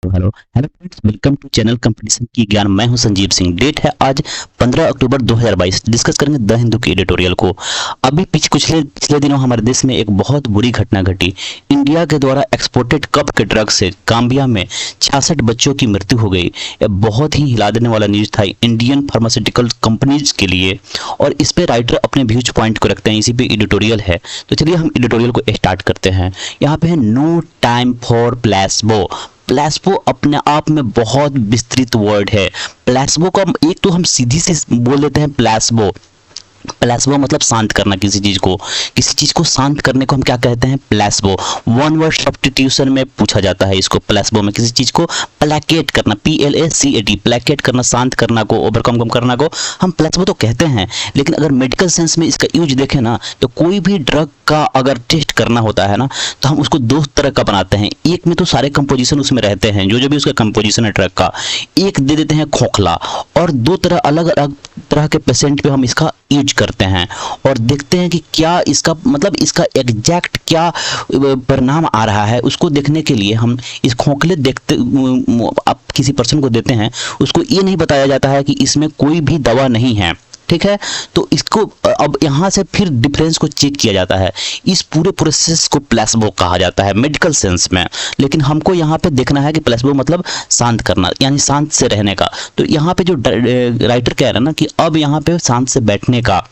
Hello hello friends, welcome to channel competition की ज्ञान। मैं हूं संजीव सिंह। डेट है आज 15 अक्टूबर 2022। डिस्कस करेंगे द हिंदू के एडिटोरियल को। अभी पिछले दिनों हमारे देश में एक बहुत बुरी घटना घटी। इंडिया के द्वारा एक्सपोर्टेड कप के ड्रग से गांबिया में 66 बच्चों की मृत्यु हो गई। यह बहुत ही हिला देने वाला न्यूज था इंडियन फार्मास्यूटिकल कंपनीज के लिए, और इस पे राइटर अपने व्यूज पॉइंट को रखते हैं। इसी पे एडिटोरियल है, तो चलिए हम एडिटोरियल को स्टार्ट करते हैं। यहाँ पे है no time for placebo. Placebo अपने आप में बहुत विस्तृत वर्ड है। प्लेसबो का एक तो हम सीधी से बोल देते हैं प्लेसबो। प्लेसबो मतलब शांत करना किसी चीज को शांत करने को हम क्या कहते हैं? प्लेसबो। वन वर्ड सब्स्टिट्यूशन में पूछा जाता है इसको। प्लेसबो में किसी चीज को प्लेकेट करना, PLACAT, प्लेकेट करना, शांत करना को, ओवरकम करना को हम प्लेसबो तो कहते हैं। लेकिन अगर मेडिकल सेंस में इसका यूज देखें ना, तो कोई भी ड्रग का अगर टेस्ट करना होता है ना, तो हम उसको दो तरह का बनाते हैं। एक में तो सारे कंपोजिशन उसमें रहते हैं, जो भी उसका कंपोजिशन है ड्रग का। एक दे देते हैं खोखला, और दो तरह अलग अलग तरह के पेशेंट पे हम इसका यूज करते हैं और देखते हैं कि क्या इसका मतलब इसका एग्जैक्ट क्या परिणाम आ रहा है। उसको देखने के लिए हम इस खोखले देखते आप किसी पर्सन को देते हैं, उसको ये नहीं बताया जाता है कि इसमें कोई भी दवा नहीं है, ठीक है। तो इसको अब यहाँ से फिर डिफरेंस को चेक किया जाता है। इस पूरे प्रोसेस को प्लेसबो कहा जाता है मेडिकल सेंस में। लेकिन हमको यहाँ पे देखना है कि प्लेसबो मतलब शांत करना, यानी शांत से रहने का। तो यहाँ पे जो राइटर कह रहा है ना कि अब यहाँ पे शांत से बैठने का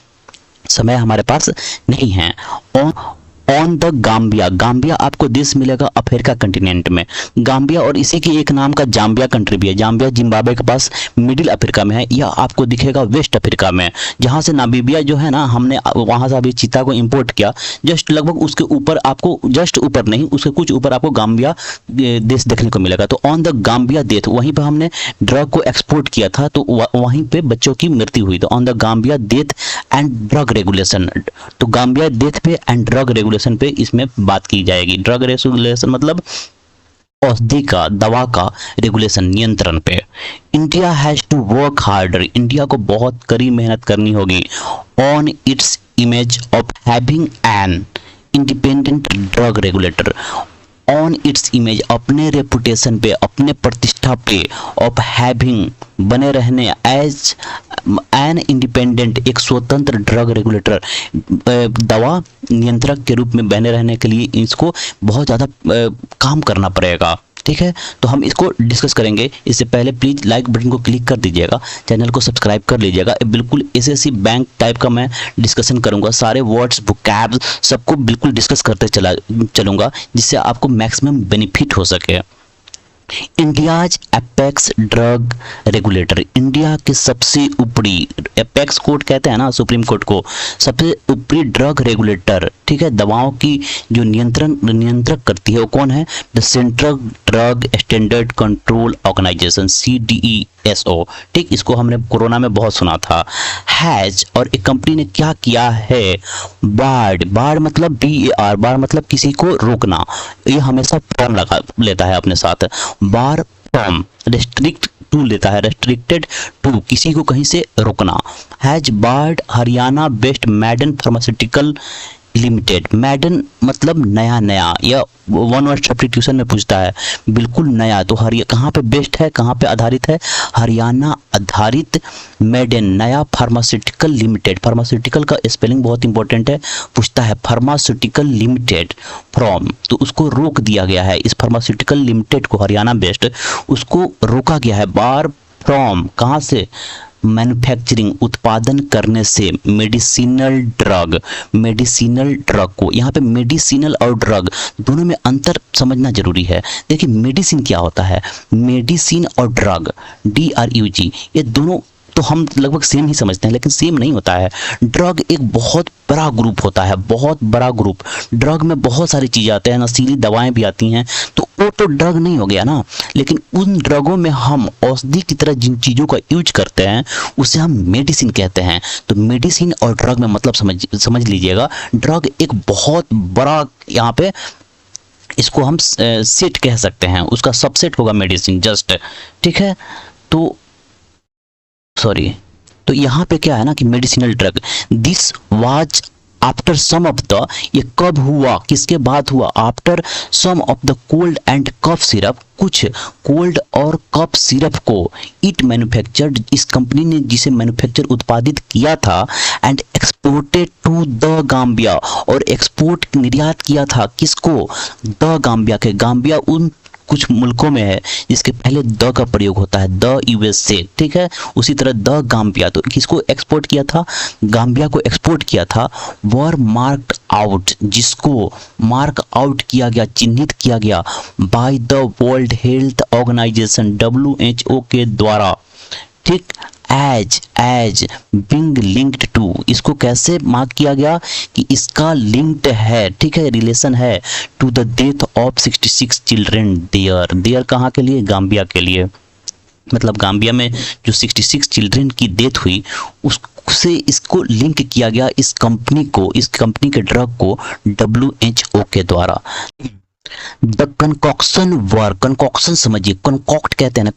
समय हमारे पास नहीं है। On the Gambia. गाम्बिया आपको देश मिलेगा अफ्रीका कंटिनेंट में। गाम्बिया और इसी के एक नाम का जाम्बिया कंट्री भी है। जाम्बिया जिम्बाब्वे के पास मिडिल अफ्रीका में है। यह आपको दिखेगा वेस्ट अफ्रीका में, जहां से नामीबिया जो है ना, हमने वहां से अभी चीता को इंपोर्ट किया। जस्ट लगभग उसके ऊपर आपको, जस्ट ऊपर नहीं, उसके कुछ ऊपर आपको गाम्बिया देश देखने को मिलेगा। तो ऑन द गाम्बिया डेथ, वहीं पर हमने ड्रग को एक्सपोर्ट किया था, तो वहीं पे बच्चों की मृत्यु हुई। तो on the Gambia death and drug regulation. तो गाम्बिया डेथ पे एंड ड्रग रेगुलेशन पे इसमें बात की जाएगी। ड्रग रेगुलेशन मतलब औषधि का, दवा का रेगुलेशन, नियंत्रण पे। India has to work harder. India को बहुत कड़ी मेहनत करनी होगी on its image of having an independent drug regulator. On its image, अपने रेपुटेशन पे, अपने प्रतिष्ठा पे, ऑफ हैविंग, बने रहने, एज एन इंडिपेंडेंट, एक स्वतंत्र ड्रग रेगुलेटर, दवा नियंत्रक के रूप में बने रहने के लिए इसको बहुत ज़्यादा काम करना पड़ेगा, ठीक है। तो हम इसको डिस्कस करेंगे। इससे पहले प्लीज़ लाइक बटन को क्लिक कर दीजिएगा, चैनल को सब्सक्राइब कर लीजिएगा। बिल्कुल SSC बैंक टाइप का मैं डिस्कशन करूंगा। सारे वर्ड्स, वोकैब्स सबको बिल्कुल डिस्कस करते चलूंगा, जिससे आपको मैक्सिमम बेनिफिट हो सके। India's apex drug regulator. India के सबसे ऊपरी, एपेक्स कोर्ट कहते हैं ना सुप्रीम कोर्ट को, सबसे ऊपरी ड्रग रेगुलेटर, ठीक है, दवाओं की जो नियंत्रक करती है, वो कौन है? The central drug standard control organisation, CDESO, ठीक। इसको हमने कोरोना में बहुत सुना था। हैज, और एक कंपनी ने क्या किया है? बार्ड। बार्ड मतलब BAR, बार मतलब किसी को रोकना। ये हमेशा फॉर्म लगा लेता है अपने साथ। बार फ्रॉम, रेस्ट्रिक्ट टू लेता है, रेस्ट्रिक्टेड टू, किसी को कहीं से रोकना। Has barred Haryana based Maiden pharmaceutical limited. Maiden मतलब नया नया, या वन वर्ड सब्स्टिट्यूशन में पूछता है, बिल्कुल नया। तो कहाँ पे बेस्ट है, कहाँ पे आधारित है? हरियाणा आधारित मेडन, नया फार्मास्यूटिकल लिमिटेड। फार्मास्यूटिकल का स्पेलिंग बहुत इंपॉर्टेंट है, पूछता है फार्मास्यूटिकल लिमिटेड फ्रॉम, तो उसको रोक दिया गया है। इस फार्मास्यूटिकल लिमिटेड को, हरियाणा बेस्ट, उसको रोका गया है। बार फ्रॉम, कहाँ से? मैन्युफैक्चरिंग, उत्पादन करने से, मेडिसिनल ड्रग को। यहाँ पे मेडिसिनल और ड्रग दोनों में अंतर समझना जरूरी है। देखिए मेडिसिन क्या होता है, मेडिसिन और ड्रग, DRUG, ये दोनों तो हम लगभग सेम ही समझते हैं, लेकिन सेम नहीं होता है। ड्रग एक बहुत बड़ा ग्रुप होता है, बहुत बड़ा ग्रुप। ड्रग में बहुत सारी चीज़ें आते हैं, नशीली दवाएं भी आती हैं, तो वो तो ड्रग नहीं हो गया ना। लेकिन उन ड्रगों में हम औषधि की तरह जिन चीज़ों का यूज करते हैं, उसे हम मेडिसिन कहते हैं। तो मेडिसिन और ड्रग में मतलब समझ लीजिएगा, ड्रग एक बहुत बड़ा, यहाँ पे इसको हम सेट कह सकते हैं, उसका सबसेट होगा मेडिसिन, जस्ट, ठीक है। तो सॉरी, तो यहाँ पे क्या है ना कि medicinal drug, this was after some of the, ये कब हुआ, किसके बाद हुआ, after some of the cold and cough syrup, कुछ कोल्ड और कफ सिरप को इट मैन्युफैक्चर्ड, इस कंपनी ने जिसे मैन्युफैक्चर उत्पादित किया था, and exported to the Gambia, और एक्सपोर्ट निर्यात किया था किसको, द गाम्बिया के, गाम्बिया उन कुछ मुल्कों में है जिसके पहले द का प्रयोग होता है, द यूएसए, ठीक है, उसी तरह द गाम्बिया, तो किसको एक्सपोर्ट किया था, गाम्बिया को एक्सपोर्ट किया था, वर मार्क्ड आउट, जिसको मार्क आउट किया गया, चिन्हित किया गया by the World Health Organisation WHO के द्वारा, ठीक, एज बिंग लिंक्ड टू, इसको कैसे मार्क किया गया कि इसका लिंक्ड है, ठीक है, रिलेशन है to the death of 66 children there कहाँ के लिए, गाम्बिया के लिए, मतलब गाम्बिया में जो 66 चिल्ड्रन की डेथ हुई उससे इसको लिंक किया गया, इस कंपनी को, इस कंपनी के ड्रग को WHO के द्वारा। द कंकॉक्शन वर, कंकॉक्शन समझिए, कंकॉक्ट कहते हैं ना,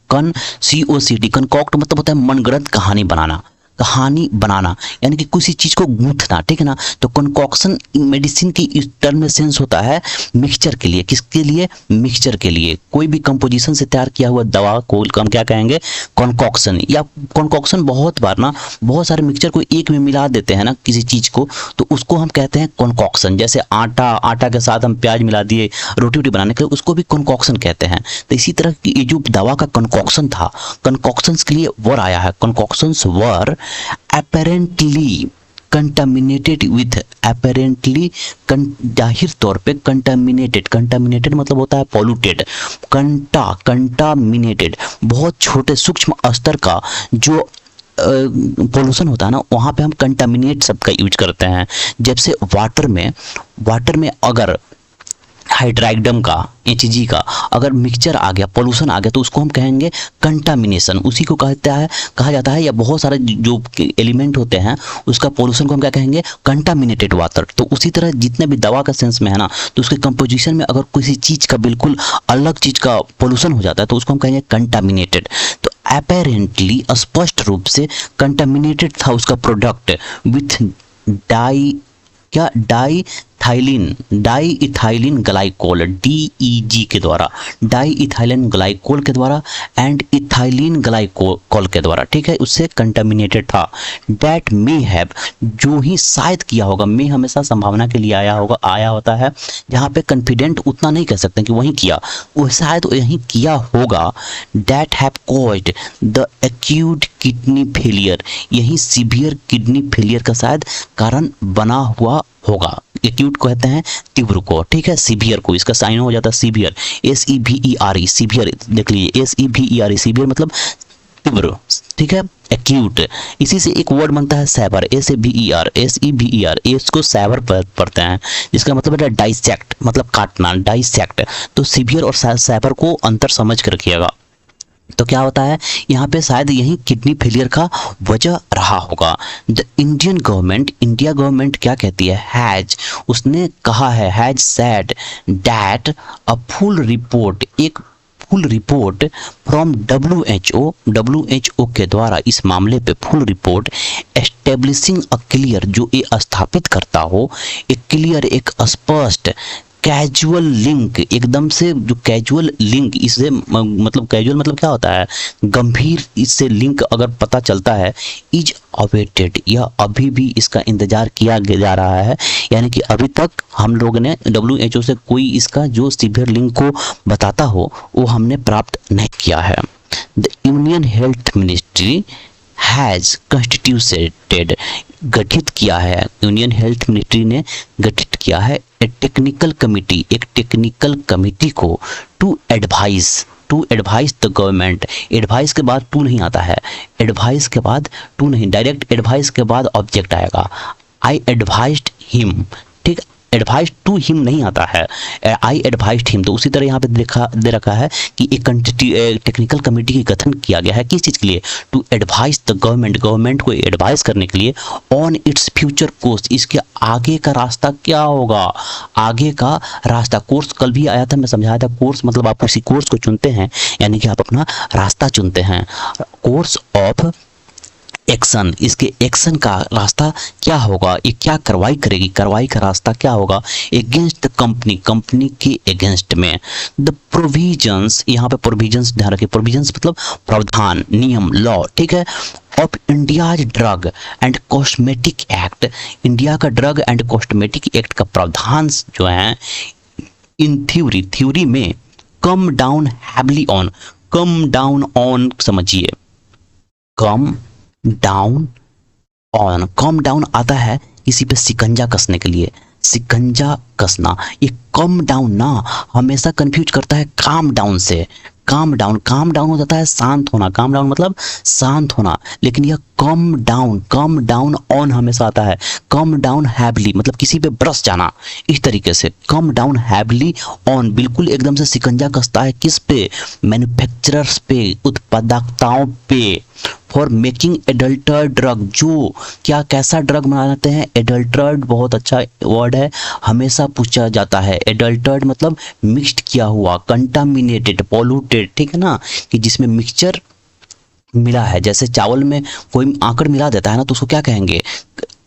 COCT, कंकॉक्ट मतलब होता है मनगढ़ंत कहानी बनाना, कहानी बनाना, यानी कि किसी चीज को गूंथना, ठीक है ना। तो कंकॉक्शन मेडिसिन की इस टर्म में सेंस होता है मिक्सचर के लिए, किसके लिए, मिक्सचर के लिए, कोई भी कंपोजिशन से तैयार किया हुआ दवा को हम क्या कहेंगे, कंकॉक्शन। या कंकॉक्शन बहुत बार ना बहुत सारे मिक्सचर को एक में मिला देते हैं ना किसी चीज को, तो उसको हम कहते हैं कंकॉक्शन। जैसे आटा के साथ हम प्याज मिला दिए रोटी बनाने के लिए, उसको भी कंकॉक्शन कहते हैं। तो इसी तरह की ये जो दवा का कंकॉक्शन था, कंकॉक्शंस के लिए वर आया है, कंकॉक्शंस वर apparently contaminated with, apparently जाहिर तौर पे contaminated मतलब होता है polluted, contaminated बहुत छोटे सूक्ष्म स्तर का जो पोल्यूशन होता है ना, वहाँ पे हम कंटामिनेट शब्द का यूज करते हैं। जब से वाटर में अगर हाइड्राइडम का, HG का अगर मिक्सचर आ गया, पोल्यूशन आ गया, तो उसको हम कहेंगे कंटामिनेशन, उसी को कहा जाता है। या बहुत सारे जो एलिमेंट होते हैं उसका पोल्यूशन को हम क्या कहेंगे, कंटामिनेटेड वाटर। तो उसी तरह जितने भी दवा का सेंस में है ना, तो उसके कंपोजिशन में अगर किसी चीज का बिल्कुल अलग चीज का पोल्यूशन हो जाता है तो उसको हम कहेंगे कंटामिनेटेड। तो अपेरेंटली स्पष्ट रूप से कंटामिनेटेड था उसका प्रोडक्ट विथ डाईइथाइलिन ग्लाइकोल, DEG के द्वारा, डाईइथाइलिन ग्लाइकोल के द्वारा एंड इथाइलिन ग्लाइकोल के द्वारा, ठीक है, उससे कंटामिनेटेड था। दैट मे हैव, जो ही शायद किया होगा, मे हमेशा संभावना के लिए आया होता है, जहाँ पे कॉन्फिडेंट उतना नहीं कह सकते कि वही किया, वो शायद यही किया होगा। That have caused the acute kidney failure, यही सीवियर किडनी फेलियर का शायद कारण बना हुआ होगा। एक्यूट कहते हैं तीव्र को, ठीक है, सीवियर को, इसका साइन हो जाता है सीवियर, SEVERE, सीवियर देख लीजिए, SEVERE, सीवियर मतलब तीव्र, ठीक है, एक्यूट। इसी से एक वर्ड बनता है सैवर, SEVER, इसको सैवर पढ़ते हैं, जिसका मतलब है डाइसेक्ट, मतलब काटना, डाइसेक्ट। तो सीवियर और सैवर को अंतर समझ कर रखिएगा। तो क्या होता है यहाँ पे, शायद यही किडनी फेलियर का वजह रहा होगा। The Indian government, India government क्या कहती है, हैज, उसने कहा है, has said that a full report, एक फुल रिपोर्ट फ्रॉम WHO के द्वारा, इस मामले पे full report establishing a clear, जो ये स्थापित करता हो, एक क्लियर, एक स्पष्ट कैजुअल लिंक, एकदम से जो कैजुअल लिंक, इससे मतलब कैजुअल मतलब क्या होता है, गंभीर, इससे लिंक अगर पता चलता है, इज अवेटेड, या अभी भी इसका इंतजार किया जा रहा है, यानी कि अभी तक हम लोग ने WHO से कोई इसका जो सीवियर लिंक को बताता हो वो हमने प्राप्त नहीं किया है। The union health ministry has constituted, गठित किया है, यूनियन हेल्थ मिनिस्ट्री ने गठित किया है ए टेक्निकल कमिटी, एक टेक्निकल कमिटी को to advise the government. Advise के बाद टू नहीं आता है, एडवाइस के बाद टू नहीं, डायरेक्ट एडवाइस के बाद ऑब्जेक्ट आएगा, आई एडवाइज्ड हिम, ठीक, एडवाइस टू हिम नहीं आता है, आई एडवाइज्ड हिम। तो उसी तरह यहाँ पे दे रखा है कि एक टेक्निकल कमेटी का गठन किया गया है, किस चीज़ के लिए, टू एडवाइस द गवर्नमेंट को एडवाइस करने के लिए ऑन इट्स फ्यूचर कोर्स, इसके आगे का रास्ता क्या होगा, आगे का रास्ता। कोर्स कल भी आया था, मैं समझाया था, कोर्स मतलब आप किसी कोर्स को चुनते हैं, यानी कि आप अपना रास्ता चुनते हैं, कोर्स ऑफ एक्शन, इसके एक्शन का रास्ता क्या होगा, ये क्या कार्रवाई करेगी, कार्रवाई का रास्ता क्या होगा अगेंस्ट द कंपनी, कंपनी के अगेंस्ट में। द प्रोविजंस, यहाँ पे प्रोविजंस ध्यान रखिए, प्रोविजंस मतलब प्रावधान, नियम, लॉ, ठीक है, of India's drug and cosmetic act, India का ड्रग एंड कॉस्मेटिक एक्ट का प्रावधान जो है इन थ्योरी, थ्योरी में come down heavily on, come down on समझिए, come down on, come down आता है किसी पे शिकंजा कसने के लिए, शिकंजा कसना, ये कम डाउन ना हमेशा कंफ्यूज करता है काम डाउन से, काम डाउन, काम डाउन हो जाता है शांत होना, काम डाउन मतलब शांत होना, लेकिन यह कम डाउन ऑन हमेशा आता है, कम डाउन हैवली मतलब किसी पे बरस जाना, इस तरीके से कम डाउन हैवली ऑन, बिल्कुल एकदम से शिकंजा कसता है किस पे, मैन्युफैक्चरर्स पे, उत्पादकताओं पे, फॉर मेकिंग एडल्टर्ड ड्रग, जो क्या कैसा ड्रग बनाते हैं, एडल्टर्ड बहुत अच्छा वर्ड है, हमेशा पूछा जाता है, एडल्टर्ड मतलब मिक्स्ड किया हुआ, कंटामिनेटेड, पॉल्यूटेड, ठीक है ना, कि जिसमें मिक्सचर मिला है, जैसे चावल में कोई आंकड़ मिला देता है ना तो उसको क्या कहेंगे,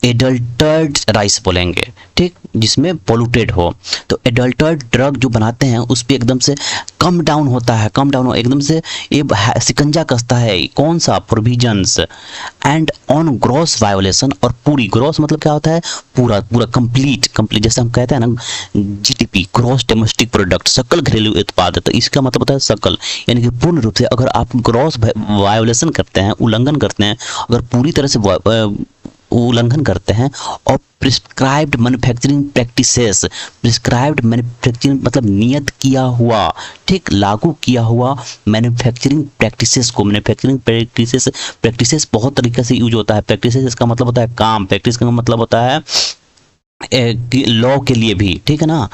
एडल्टर्ड राइस बोलेंगे, ठीक, जिसमें पोल्यूटेड हो। तो एडल्टर्ड ड्रग जो बनाते हैं उस पे एकदम से कम डाउन होता है, कम डाउन एकदम से ये शिकंजा कसता है, कौन सा, provisions and on gross violation, और पूरी, ग्रॉस मतलब क्या होता है, पूरा पूरा, कंप्लीट, कंप्लीट, जैसे हम कहते हैं ना जीडीपी, ग्रॉस डोमेस्टिक प्रोडक्ट, सकल घरेलू उत्पाद, तो इसका मतलब होता है सकल, यानी कि पूर्ण रूप से अगर आप ग्रॉस वायोलेशन करते हैं, उल्लंघन करते हैं, अगर पूरी तरह से उल्लंघन करते हैं, और prescribed manufacturing practices, prescribed manufacturing मतलब नियत किया हुआ, ठीक, लागू किया हुआ मैन्युफैक्चरिंग प्रैक्टिसेस को, मैन्युफैक्चरिंग प्रैक्टिसेस बहुत तरीके से यूज होता है, प्रैक्टिसेस इसका मतलब होता है काम, प्रैक्टिस का मतलब होता है लॉ के लिए भी, ठीक है ना,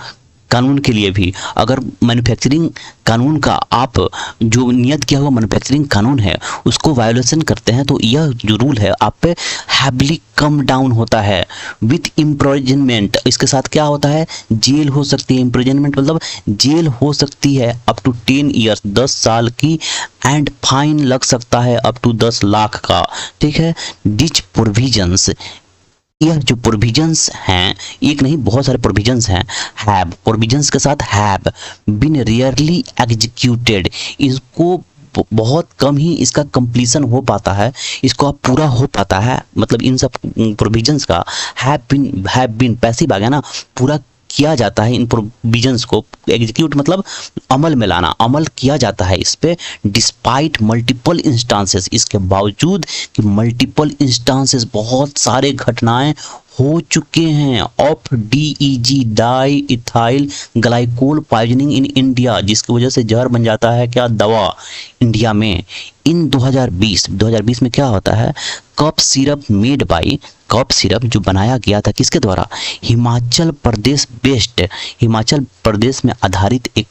कानून के लिए भी, अगर मैन्युफैक्चरिंग कानून का आप जो नियत किया हुआ मैन्युफैक्चरिंग कानून है उसको वायोलेशन करते हैं तो यह जो रूल है आप पे हैवली कम डाउन होता है विथ इम्प्रिजनमेंट, इसके साथ क्या होता है, जेल हो सकती है, इम्प्रिजनमेंट मतलब जेल हो सकती है अप टू 10 ईयर्स, 10 साल की, एंड फाइन लग सकता है अप टू 10 लाख का, ठीक है। डिच प्रोविजंस, यह जो प्रोविजंस हैं, एक नहीं बहुत सारे प्रोविजंस हैं, हैव, प्रोविजंस के साथ हैव बीन रेयरली एग्जीक्यूटेड, इसको बहुत कम ही इसका कंप्लीशन हो पाता है, इसको अब पूरा हो पाता है, मतलब इन सब प्रोविजंस का हैव बीन पैसिव आ गया ना, पूरा किया जाता है इन प्रोविजंस को, एग्जीक्यूट मतलब अमल में लाना, अमल किया जाता है इस पे, डिस्पाइट मल्टीपल इंस्टांसेस, इसके बावजूद कि मल्टीपल इंस्टांसेस बहुत सारे घटनाएं हो चुके हैं, of DEG di ethyl glycol poisoning in India, जिसकी वजह से जहर बन जाता है क्या, दवा इंडिया में। इन 2020 में क्या होता है, cough syrup made by, cough syrup जो बनाया गया था किसके द्वारा, हिमाचल प्रदेश बेस्ड, हिमाचल प्रदेश में आधारित एक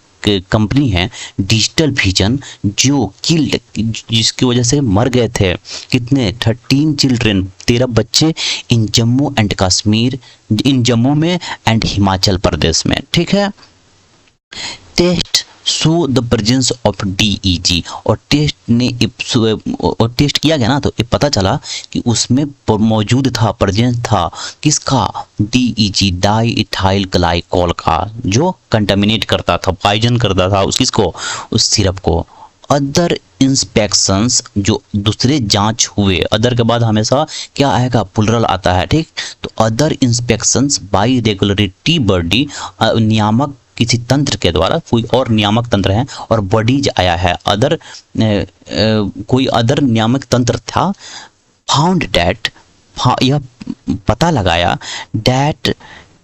कंपनी है डिजिटल विजन, जो किल्ड, जिसकी वजह से मर गए थे कितने, 13 चिल्ड्रेन, 13 बच्चे in Jammu and Kashmir, in Jammu में एंड हिमाचल प्रदेश में, ठीक है। Test show the presence of DEG, और टेस्ट ने और टेस्ट किया गया ना तो ये पता चला कि उसमें मौजूद था, प्रेजेंस था किसका, DEG डाई इथाइल ग्लाइकोल का, जो कंटामिनेट करता था, पॉइजन करता था उस किसको, उस सिरप को। अदर इंस्पेक्शंस, जो दूसरे जांच हुए, अदर के बाद हमेशा क्या आएगा, प्लुरल आता है, ठीक, तो other inspections by regulatory body, नियामक किसी तंत्र के द्वारा, कोई और नियामक तंत्र है, और बॉडीज आया है, अदर कोई अदर नियामक तंत्र था, फाउंड डैट, यह पता लगाया डैट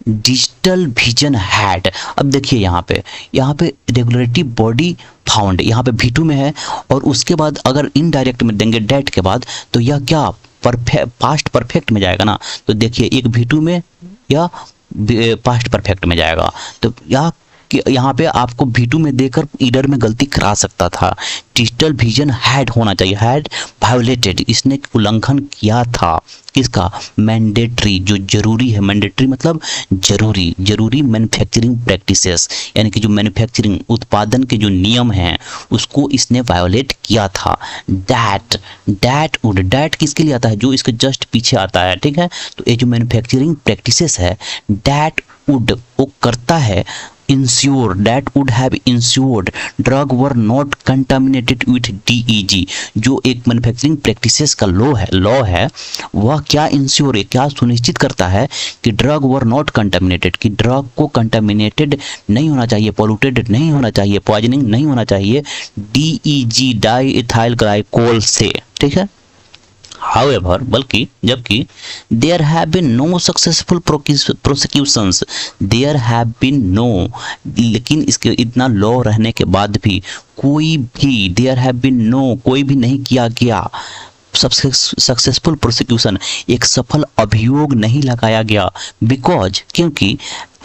डिजिटल विजन हैड, अब देखिए यहाँ पे रेगुलेटरी बॉडी फाउंड, यहाँ पे V2 में है, और उसके बाद अगर इनडायरेक्ट में देंगे डैट के बाद तो यह क्या पास्ट परफेक्ट में जाएगा ना, तो देखिए एक V2 में या पास्ट परफेक्ट में जाएगा, तो यह कि यहाँ पे आपको V2 में देकर ईडर में गलती करा सकता था। डिजिटल विजन हैड होना चाहिए, हैड वायोलेटेड, इसने उल्लंघन किया था किसका, मैंडेटरी, जो जरूरी है, मैंडेटरी मतलब जरूरी, जरूरी मैन्युफैक्चरिंग प्रैक्टिसेस, यानी कि जो मैन्युफैक्चरिंग उत्पादन के जो नियम हैं उसको इसने वायोलेट किया था। डैट वुड, डैट किसके लिए आता है, जो इसके जस्ट पीछे आता है, ठीक है। तो ये जो मैन्युफैक्चरिंग प्रैक्टिसेस है, डैट वुड वो करता है, ensure, that would have insured drug were not contaminated with DEG, जो एक मैन्युफैक्चरिंग प्रैक्टिसेस का लॉ है वह क्या इंश्योर है, क्या सुनिश्चित करता है कि ड्रग वर नॉट कंटामिनेटेड, कि ड्रग को कंटामिनेटेड नहीं होना चाहिए, पॉल्यूटेड नहीं होना चाहिए, पॉइजनिंग नहीं होना चाहिए DEG डाई इथाइल ग्लाइकोल से, ठीक है। However, बल्कि जबकि there have been no successful prosecutions, there have been no, लेकिन इसके इतना लॉ रहने के बाद भी कोई भी there have been no, कोई भी नहीं किया गया सक्सेसफुल प्रोसिक्यूशन, एक सफल अभियोग नहीं लगाया गया, बिकॉज, क्योंकि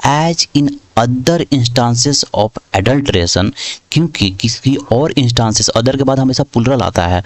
as in other instances of adulteration, क्योंकि किसी और इंस्टांसेस, अदर के बाद हमेशा प्लुरल आता है,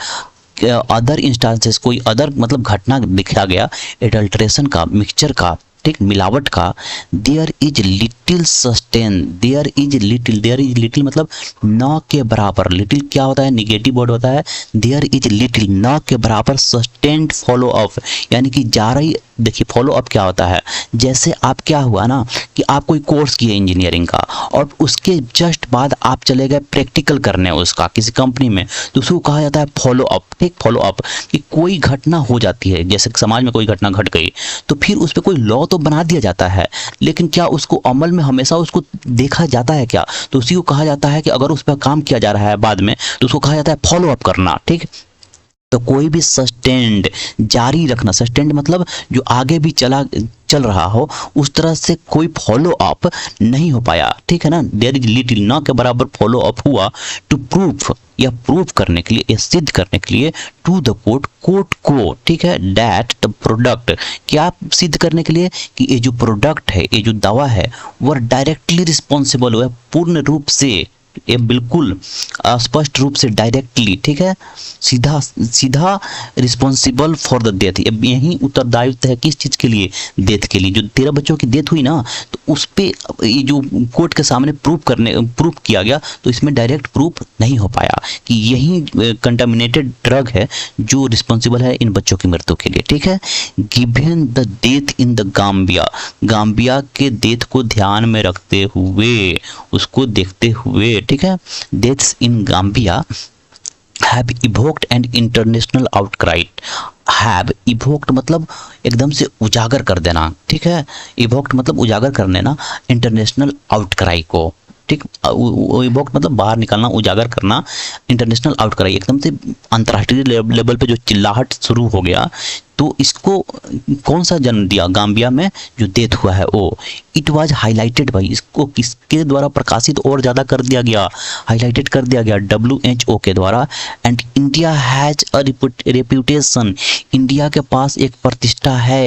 अदर इंस्टांसेस, कोई अदर मतलब घटना दिखा गया एडल्ट्रेशन का, मिक्सचर का, ठीक, मिलावट का, there is little sustain, there is little मतलब न के बराबर, लिटिल क्या होता है, निगेटिव वर्ड होता है, देयर इज लिटिल न के बराबर सस्टेन्ड फॉलो अप, यानी कि जारी, देखिए फॉलो अप क्या होता है, जैसे आप क्या हुआ ना कि आप कोई कोर्स किए इंजीनियरिंग का और उसके जस्ट बाद आप चले गए प्रैक्टिकल करने उसका किसी कंपनी में, तो उसको कहा जाता है फॉलो अप, ठीक, फॉलो अप, कि कोई घटना हो जाती है, जैसे समाज में कोई घटना घट गई तो फिर उस पर कोई लॉ तो बना दिया जाता है, लेकिन क्या उसको अमल में हमेशा उसको देखा जाता है क्या, तो उसी को कहा जाता है कि अगर उस पर काम किया जा रहा है बाद में तो उसको कहा जाता है फॉलो अप करना, ठीक। तो कोई भी सस्टेन्ड, जारी रखना, सस्टेन्ड मतलब जो आगे भी चल रहा हो, उस तरह से कोई फॉलो अप नहीं हो पाया, ठीक है ना। देयर इज लिटिल, न के बराबर फॉलो अप हुआ, टू प्रूफ, या प्रूफ करने के लिए, या सिद्ध करने के लिए, टू द कोर्ट, कोर्ट को, ठीक है, दैट द प्रोडक्ट, क्या सिद्ध करने के लिए कि ये जो प्रोडक्ट है, ये जो दवा है वह डायरेक्टली रिस्पॉन्सिबल हुआ, पूर्ण रूप से, ये बिल्कुल स्पष्ट रूप से डायरेक्टली, ठीक है, सीधा सीधा रिस्पॉन्सिबल फॉर द डेथ, यही उत्तरदायित्व है किस चीज के लिए, डेथ के लिए, जो 13 बच्चों की डेथ हुई ना, तो उस पे ये जो कोर्ट के सामने प्रूफ किया गया, तो इसमें डायरेक्ट प्रूफ नहीं हो पाया कि यही कंटामिनेटेड ड्रग है जो रिस्पॉन्सिबल है इन बच्चों की मृत्यु के लिए, ठीक है। Given the death in the Gambia के डेथ को ध्यान में रखते हुए, उसको देखते हुए, ठीक है, deaths in Gambia have evoked an international outcry, have evoked मतलब एकदम से उजागर कर देना, ठीक है, इवोक्ड मतलब उजागर कर देना, इंटरनेशनल आउटक्राई को, ठीक, इवोक्ड मतलब बाहर निकालना, उजागर करना, इंटरनेशनल आउटक्राई एकदम से अंतर्राष्ट्रीय लेवल पे जो चिल्लाहट शुरू हो गया, तो इसको कौन सा जन्म दिया, गाम्बिया में जो डेथ हुआ है वो, इट वाज हाईलाइटेड भाई, इसको किसके द्वारा प्रकाशित और ज़्यादा कर दिया गया, हाईलाइटेड कर दिया गया WHO के द्वारा, and India has a reputation, India के पास एक प्रतिष्ठा है,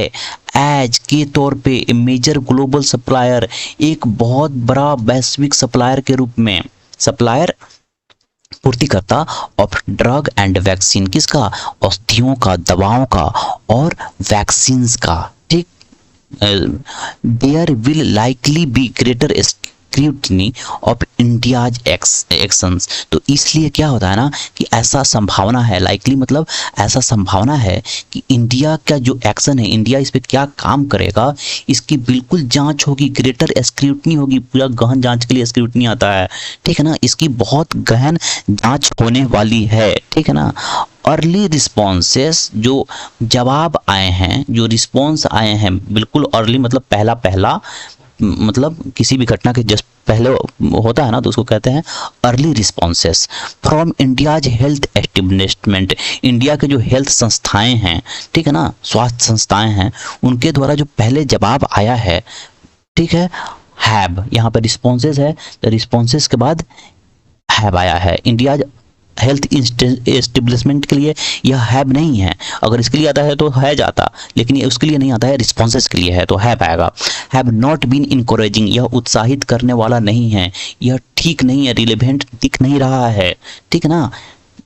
एज के तौर पे ए मेजर ग्लोबल सप्लायर, एक बहुत बड़ा वैश्विक सप्लायर के रूप में, सप्लायर पूर्तिकर्ता ऑफ ड्रग एंड वैक्सीन, किसका, औषधियों का, दवाओं का और वैक्सीन्स का, ठीक। There will likely be greater scrutiny of India's actions, तो इसलिए क्या होता है ना कि ऐसा संभावना है, लाइकली मतलब ऐसा संभावना है कि इंडिया का जो एक्शन है, इंडिया इस पे क्या काम करेगा, इसकी बिल्कुल जांच होगी, ग्रेटर स्क्रूटनी होगी, पूरा गहन जांच के लिए स्क्रूटनी आता है, ठीक है ना, इसकी बहुत गहन जांच होने वाली है, ठीक है ना। अर्ली रिस्पॉन्सेस, जो जवाब आए हैं, जो रिस्पॉन्स आए हैं, बिल्कुल अर्ली मतलब पहला मतलब किसी भी घटना के जस्ट पहले होता है ना, तो उसको कहते हैं early responses from India's health establishment, India के जो हेल्थ संस्थाएं हैं, ठीक है ना, स्वास्थ्य संस्थाएं हैं, उनके द्वारा जो पहले जवाब आया है, ठीक है, हैव, यहाँ पर रिस्पॉन्सेस है, तो रिस्पॉन्सेस के बाद हैव आया है, इंडियाज हेल्थ एस्टेब्लिशमेंट के लिए यह हैव नहीं है। अगर इसके लिए आता है तो हैज आता, लेकिन ये उसके लिए नहीं आता है, रिस्पॉन्सेस के लिए है तो हैव आएगा। हैव नॉट बीन इनकरेजिंग, यह उत्साहित करने वाला नहीं है, यह ठीक नहीं है, रिलेवेंट दिख नहीं रहा है, ठीक है ना,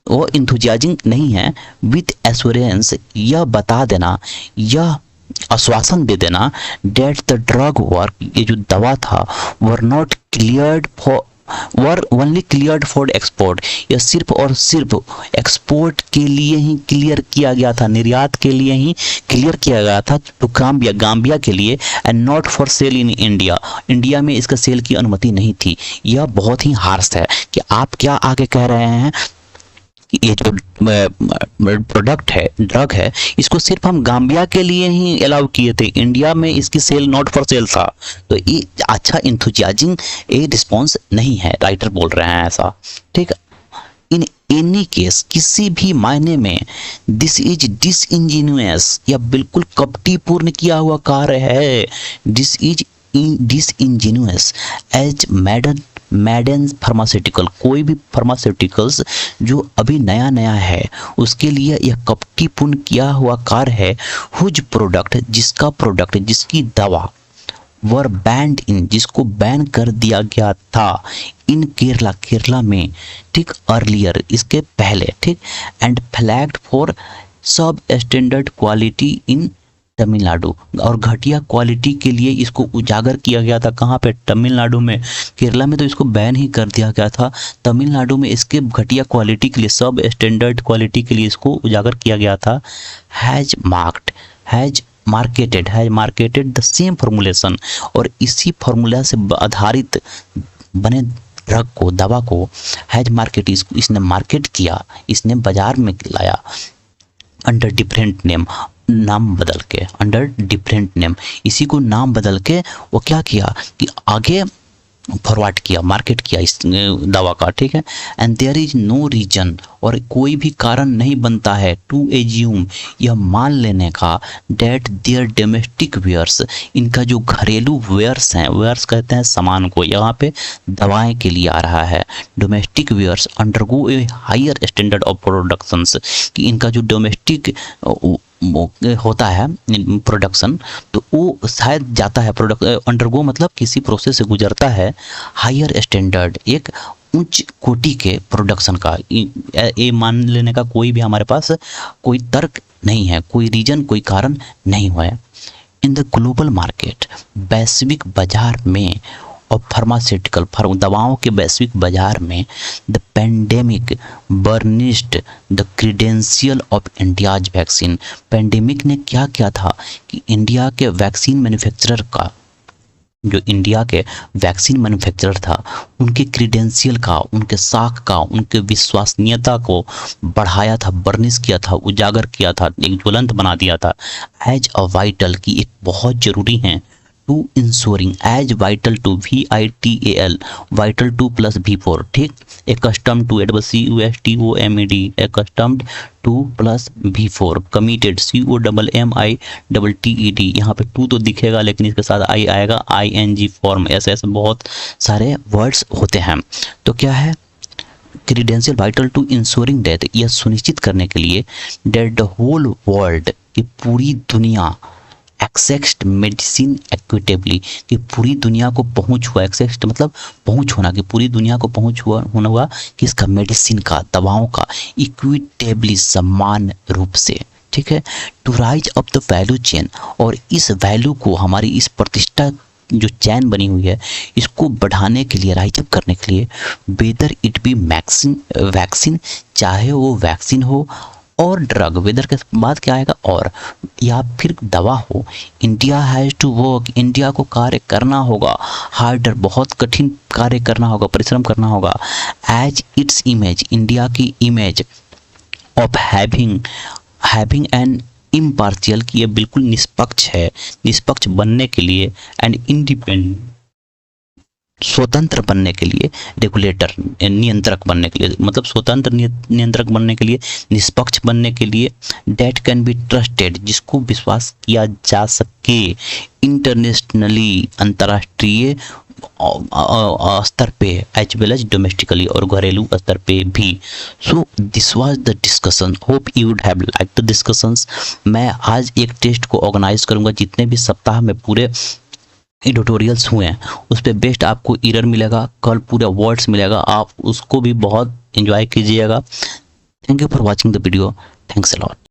वो इंथुजियाजिंग नहीं है। विथ एश्योरेंस, यह बता देना, यह आश्वासन दे देना, डेट द ड्रग वर्क, ये जो दवा था, were not cleared for, were only cleared for export, यह सिर्फ और सिर्फ एक्सपोर्ट के लिए ही क्लियर किया गया था, निर्यात के लिए ही क्लियर किया गया था, टू गाम्बिया के लिए, and not for sale in India, India में इसका सेल की अनुमति नहीं थी। यह बहुत ही हार्श है कि आप क्या आगे कह रहे हैं कि ये जो प्रोडक्ट है, ड्रग है, इसको सिर्फ हम गाम्बिया के लिए ही अलाउ किए थे, इंडिया में इसकी सेल नॉट फॉर सेल था। तो ये अच्छा इंथुजियाजिंग ये रिस्पॉन्स नहीं है, राइटर बोल रहे हैं ऐसा, ठीक है। इन एनी केस, किसी भी मायने में, दिस इज डिसइंजीनियस, यह बिल्कुल कपटीपूर्ण किया हुआ कार्य है। This is disingenuous as Maiden pharmaceutical, कोई भी फार्मास्यूटिकल्स जो अभी नया नया है उसके लिए यह कपटीपूर्ण किया हुआ कार्य है। हुज प्रोडक्ट, जिसका प्रोडक्ट, जिसकी दवा, वर बैंड इन, जिसको बैन कर दिया गया था, इन केरला, केरला में, ठीक, अर्लियर, इसके पहले, ठीक, एंड फ्लैग्ड फॉर सब स्टैंडर्ड क्वालिटी इन तमिलनाडु, और घटिया क्वालिटी के लिए इसको उजागर किया गया था। कहाँ पे? तमिलनाडु में। केरला में तो इसको बैन ही कर दिया गया था, तमिलनाडु में इसके घटिया क्वालिटी के लिए, सब स्टैंडर्ड क्वालिटी के लिए इसको उजागर किया गया था। Has marketed the same formulation, और इसी फॉर्मूला से आधारित बने ड्रग को, दवा को हैज मार्केट, इसने मार्केट किया, इसने बाजार में लाया, अंडर डिफरेंट नेम, नाम बदल के, अंडर डिफरेंट नेम, इसी को नाम बदल के वो क्या किया कि आगे फॉरवर्ड किया, मार्केट किया इस दवा का, ठीक है। And there is no reason, और कोई भी कारण नहीं बनता है, टू एज्यूम, यह मान लेने का, डेट देयर डोमेस्टिक वेयर्स, इनका जो घरेलू वेयर्स हैं, वेयर्स कहते हैं सामान को, यहाँ पे दवाएं के लिए आ रहा है, domestic wares undergo a higher standard of productions, कि इनका जो डोमेस्टिक होता है प्रोडक्शन, तो वो शायद जाता है, प्रोडक्ट अंडरगो मतलब किसी प्रोसेस से गुजरता है, हायर स्टैंडर्ड, एक उच्च कोटि के प्रोडक्शन का, ये मान लेने का कोई भी हमारे पास कोई तर्क नहीं है, कोई रीजन, कोई कारण नहीं हुआ है। इन द ग्लोबल मार्केट, वैश्विक बाजार में, और फार्मास्यूटिकल, दवाओं के वैश्विक बाजार में, the pandemic burnished the credential of India's vaccine, pandemic ने क्या किया था कि इंडिया के वैक्सीन मैन्युफैक्चरर का, जो इंडिया के वैक्सीन मैन्युफैक्चरर था, उनके क्रीडेंशियल का, उनके साख का, उनके विश्वसनीयता को बढ़ाया था, बर्निश किया था, उजागर किया था, एक ज्वलंत बना दिया था। एज अ वाइटल, की एक बहुत जरूरी है, to ensuring, as vital to, VITAL, vital to plus V4, ठीक, accustomed to, CUSTOMED, accustomed to plus V4, committed, COMMITTED, यहाँ पे टू तो दिखेगा लेकिन इसके साथ आई आएगा, ING फॉर्म, ऐसे बहुत सारे वर्ड्स होते हैं। तो क्या है? Credential vital to ensuring death, यह सुनिश्चित करने के लिए, डेट द होल वर्ल्ड, की पूरी दुनिया, एक्सेस्ड मेडिसिन एक्विटेबली, कि पूरी दुनिया को पहुंच हुआ, एक्सेस्ड मतलब पहुंच होना, कि पूरी दुनिया को पहुंच होना हुआ किसका? मेडिसिन का, दवाओं का, इक्विटेबली, समान रूप से, ठीक है। To rise up the value chain, और इस वैल्यू को, हमारी इस प्रतिष्ठा जो चैन बनी हुई है, इसको बढ़ाने के लिए, राइज अप करने के लिए, वेदर इट बी वैक्सीन, चाहे वो वैक्सीन हो और ड्रग, वेदर के बाद क्या आएगा, और, या फिर दवा हो, India has to work, India को कार्य करना होगा, हार्डर, बहुत कठिन कार्य करना होगा, परिश्रम करना होगा, एज इट्स इमेज, इंडिया की image, of having N impartial, की ये बिल्कुल निष्पक्ष है, निष्पक्ष बनने के लिए, एंड स्वतंत्र बनने के लिए, रेगुलेटर नियंत्रक बनने के लिए, मतलब स्वतंत्र नियंत्रक बनने के लिए, निष्पक्ष बनने के लिए, डेट कैन बी ट्रस्टेड, जिसको विश्वास किया जा सके, इंटरनेशनली अंतर्राष्ट्रीय स्तर पे, एज वेल एज डोमेस्टिकली, और घरेलू स्तर पे भी। So this was the discussion, hope you would have like the discussions. मैं आज एक टेस्ट को ऑर्गेनाइज करूंगा, जितने भी सप्ताह में पूरे एडिटोरियल्स हुए हैं उस पर बेस्ट आपको एरर मिलेगा, कल पूरा वर्ड्स मिलेगा, आप उसको भी बहुत एंजॉय कीजिएगा। Thank you for watching the video, thanks a lot.